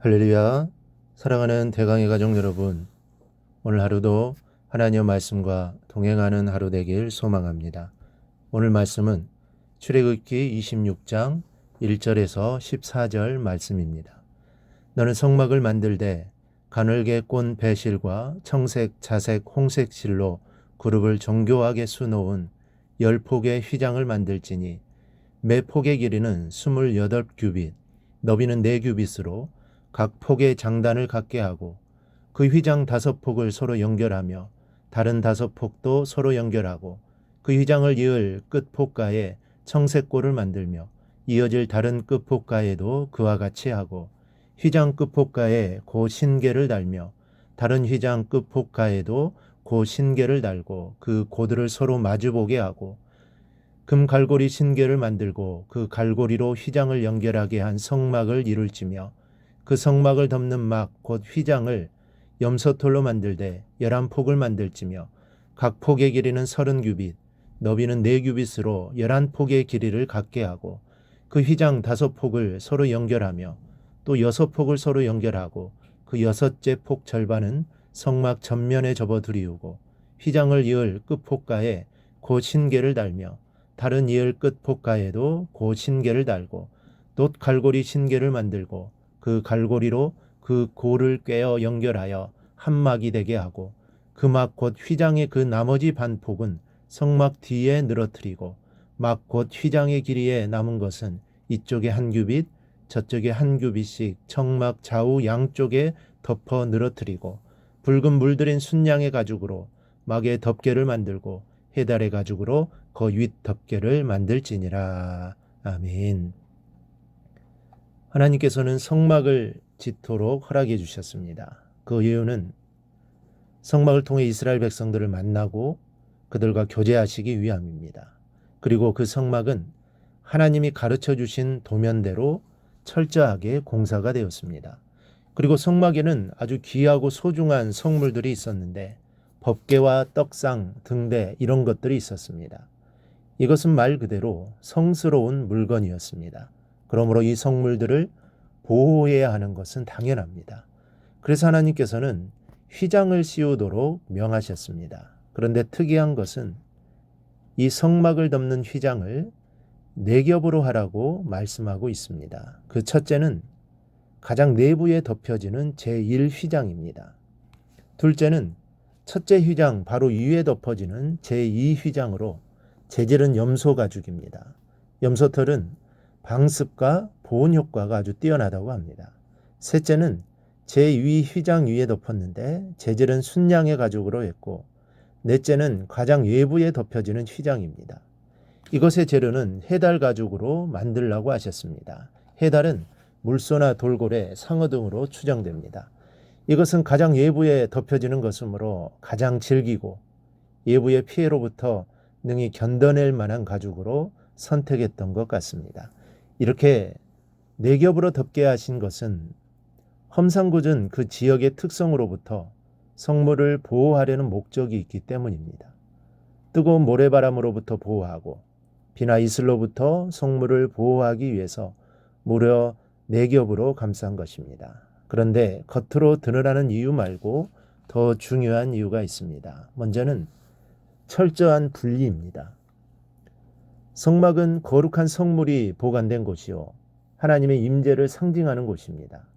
할렐루야. 사랑하는 대강의 가족 여러분, 오늘 하루도 하나님의 말씀과 동행하는 하루 되길 소망합니다. 오늘 말씀은 출애굽기 26장 1절에서 14절 말씀입니다. 너는 성막을 만들되 가늘게 꼰 배실과 청색, 자색, 홍색 실로 그룹을 정교하게 수놓은 10폭의 휘장을 만들지니 매 폭의 길이는 28규빗, 너비는 4규빗으로 각 폭의 장단을 갖게 하고 그 휘장 5폭을 서로 연결하며 다른 5폭도 서로 연결하고 그 휘장을 이을 끝폭가에 청색골을 만들며 이어질 다른 끝폭가에도 그와 같이 하고 휘장 끝폭가에 고 신계를 달며 다른 휘장 끝폭가에도 고 신계를 달고 그 고들을 서로 마주보게 하고 금 갈고리 신계를 만들고 그 갈고리로 휘장을 연결하게 한 성막을 이룰지며 그 성막을 덮는 막 곧 휘장을 염소털로 만들되 11폭을 만들지며 각 폭의 길이는 30규빗, 너비는 4규빗으로 11폭의 길이를 갖게 하고 그 휘장 5폭을 서로 연결하며 또 6폭을 서로 연결하고 그 6째 폭 절반은 성막 전면에 접어 들이우고 휘장을 이을 끝폭가에 고 신계를 달며 다른 이을 끝폭가에도 고 신계를 달고 돛 갈고리 신계를 만들고 그 갈고리로 그 고를 꿰어 연결하여 한 막이 되게 하고 그 막 곧 휘장의 그 나머지 반폭은 성막 뒤에 늘어뜨리고 막 곧 휘장의 길이에 남은 것은 이쪽에 1규빗 저쪽에 1규빗씩 청막 좌우 양쪽에 덮어 늘어뜨리고 붉은 물들인 순양의 가죽으로 막의 덮개를 만들고 해달의 가죽으로 그 윗 덮개를 만들지니라. 아멘. 하나님께서는 성막을 짓도록 허락해 주셨습니다. 그 이유는 성막을 통해 이스라엘 백성들을 만나고 그들과 교제하시기 위함입니다. 그리고 그 성막은 하나님이 가르쳐 주신 도면대로 철저하게 공사가 되었습니다. 그리고 성막에는 아주 귀하고 소중한 성물들이 있었는데 법궤와 떡상, 등대 이런 것들이 있었습니다. 이것은 말 그대로 성스러운 물건이었습니다. 그러므로 이 성물들을 보호해야 하는 것은 당연합니다. 그래서 하나님께서는 휘장을 씌우도록 명하셨습니다. 그런데 특이한 것은 이 성막을 덮는 휘장을 4겹으로 하라고 말씀하고 있습니다. 그 첫째는 가장 내부에 덮여지는 제1휘장입니다. 둘째는 첫째 휘장 바로 위에 덮어지는 제2휘장으로 재질은 염소 가죽입니다. 염소털은 방습과 보온 효과가 아주 뛰어나다고 합니다. 셋째는 제2 휘장 위에 덮었는데 재질은 순양의 가죽으로 했고 넷째는 가장 외부에 덮여지는 휘장입니다. 이것의 재료는 해달 가죽으로 만들라고 하셨습니다. 해달은 물소나 돌고래, 상어 등으로 추정됩니다. 이것은 가장 외부에 덮여지는 것이므로 가장 질기고 외부의 피해로부터 능히 견뎌낼 만한 가죽으로 선택했던 것 같습니다. 이렇게 4겹으로 덮게 하신 것은 험상궂은 그 지역의 특성으로부터 성물을 보호하려는 목적이 있기 때문입니다. 뜨거운 모래바람으로부터 보호하고 비나 이슬로부터 성물을 보호하기 위해서 무려 4겹으로 감싼 것입니다. 그런데 겉으로 드러나는 이유 말고 더 중요한 이유가 있습니다. 먼저는 철저한 분리입니다. 성막은 거룩한 성물이 보관된 곳이요 하나님의 임재를 상징하는 곳입니다.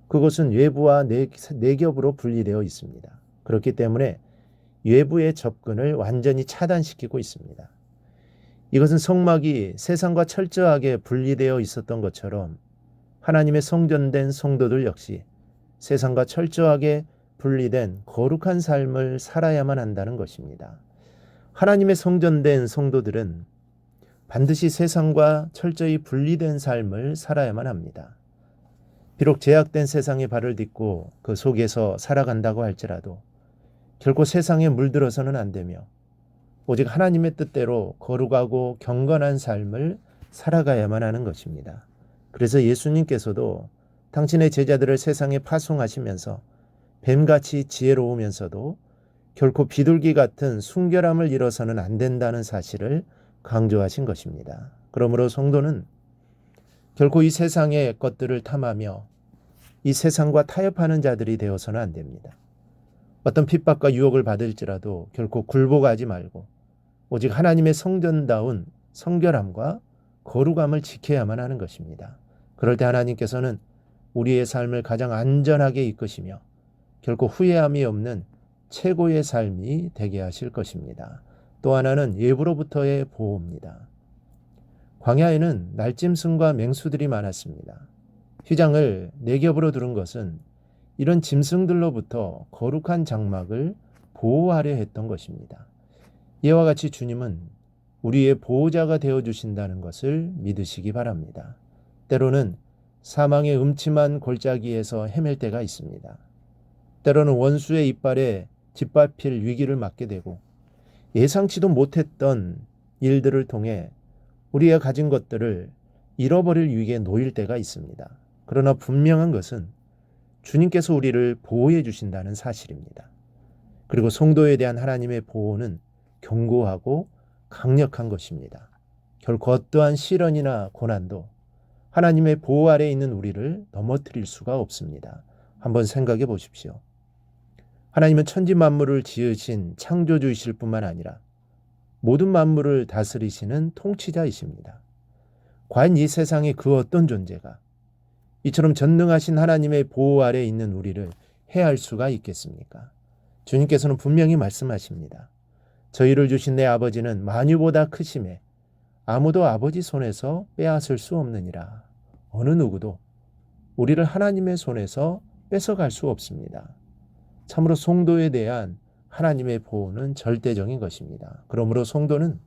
그곳은 외부와 4겹으로 분리되어 있습니다. 그렇기 때문에 외부의 접근을 완전히 차단시키고 있습니다. 이것은 성막이 세상과 철저하게 분리되어 있었던 것처럼 하나님의 성전된 성도들 역시 세상과 철저하게 분리된 거룩한 삶을 살아야만 한다는 것입니다. 하나님의 성전된 성도들은 반드시 세상과 철저히 분리된 삶을 살아야만 합니다. 비록 제약된 세상에 발을 딛고 그 속에서 살아간다고 할지라도 결코 세상에 물들어서는 안 되며 오직 하나님의 뜻대로 거룩하고 경건한 삶을 살아가야만 하는 것입니다. 그래서 예수님께서도 당신의 제자들을 세상에 파송하시면서 뱀같이 지혜로우면서도 결코 비둘기 같은 순결함을 잃어서는 안 된다는 사실을 강조하신 것입니다. 그러므로 성도는 결코 이 세상의 것들을 탐하며 이 세상과 타협하는 자들이 되어서는 안 됩니다. 어떤 핍박과 유혹을 받을지라도 결코 굴복하지 말고 오직 하나님의 성전다운 성결함과 거룩함을 지켜야만 하는 것입니다. 그럴 때 하나님께서는 우리의 삶을 가장 안전하게 이끄시며 결코 후회함이 없는 최고의 삶이 되게 하실 것입니다. 또 하나는 예부로부터의 보호입니다. 광야에는 날짐승과 맹수들이 많았습니다. 휘장을 4겹으로 두른 것은 이런 짐승들로부터 거룩한 장막을 보호하려 했던 것입니다. 이와 같이 주님은 우리의 보호자가 되어주신다는 것을 믿으시기 바랍니다. 때로는 사망의 음침한 골짜기에서 헤맬 때가 있습니다. 때로는 원수의 이빨에 짓밟힐 위기를 맞게 되고 예상치도 못했던 일들을 통해 우리가 가진 것들을 잃어버릴 위기에 놓일 때가 있습니다. 그러나 분명한 것은 주님께서 우리를 보호해 주신다는 사실입니다. 그리고 성도에 대한 하나님의 보호는 견고하고 강력한 것입니다. 결코 어떠한 시련이나 고난도 하나님의 보호 아래에 있는 우리를 넘어뜨릴 수가 없습니다. 한번 생각해 보십시오. 하나님은 천지 만물을 지으신 창조주이실 뿐만 아니라 모든 만물을 다스리시는 통치자이십니다. 과연 이 세상의 그 어떤 존재가 이처럼 전능하신 하나님의 보호 아래에 있는 우리를 해할 수가 있겠습니까? 주님께서는 분명히 말씀하십니다. 저희를 주신 내 아버지는 만유보다 크심에 아무도 아버지 손에서 빼앗을 수 없느니라. 어느 누구도 우리를 하나님의 손에서 뺏어갈 수 없습니다. 참으로 성도에 대한 하나님의 보호는 절대적인 것입니다. 그러므로 성도는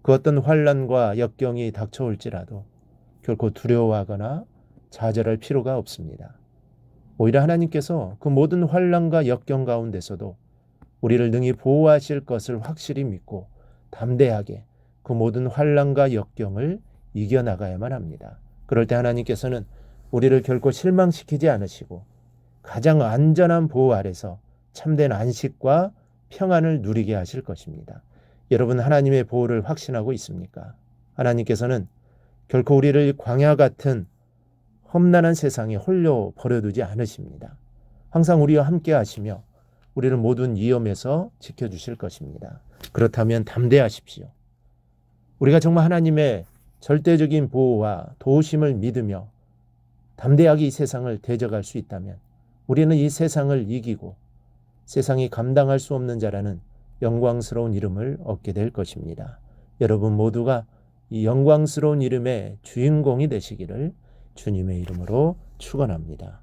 그 어떤 환난과 역경이 닥쳐올지라도 결코 두려워하거나 좌절할 필요가 없습니다. 오히려 하나님께서 그 모든 환난과 역경 가운데서도 우리를 능히 보호하실 것을 확실히 믿고 담대하게 그 모든 환난과 역경을 이겨나가야만 합니다. 그럴 때 하나님께서는 우리를 결코 실망시키지 않으시고 가장 안전한 보호 아래서 참된 안식과 평안을 누리게 하실 것입니다. 여러분 하나님의 보호를 확신하고 있습니까? 하나님께서는 결코 우리를 광야 같은 험난한 세상에 홀려 버려두지 않으십니다. 항상 우리와 함께 하시며 우리를 모든 위험에서 지켜주실 것입니다. 그렇다면 담대하십시오. 우리가 정말 하나님의 절대적인 보호와 도우심을 믿으며 담대하게 이 세상을 대적할 수 있다면 우리는 이 세상을 이기고 세상이 감당할 수 없는 자라는 영광스러운 이름을 얻게 될 것입니다. 여러분 모두가 이 영광스러운 이름의 주인공이 되시기를 주님의 이름으로 축원합니다.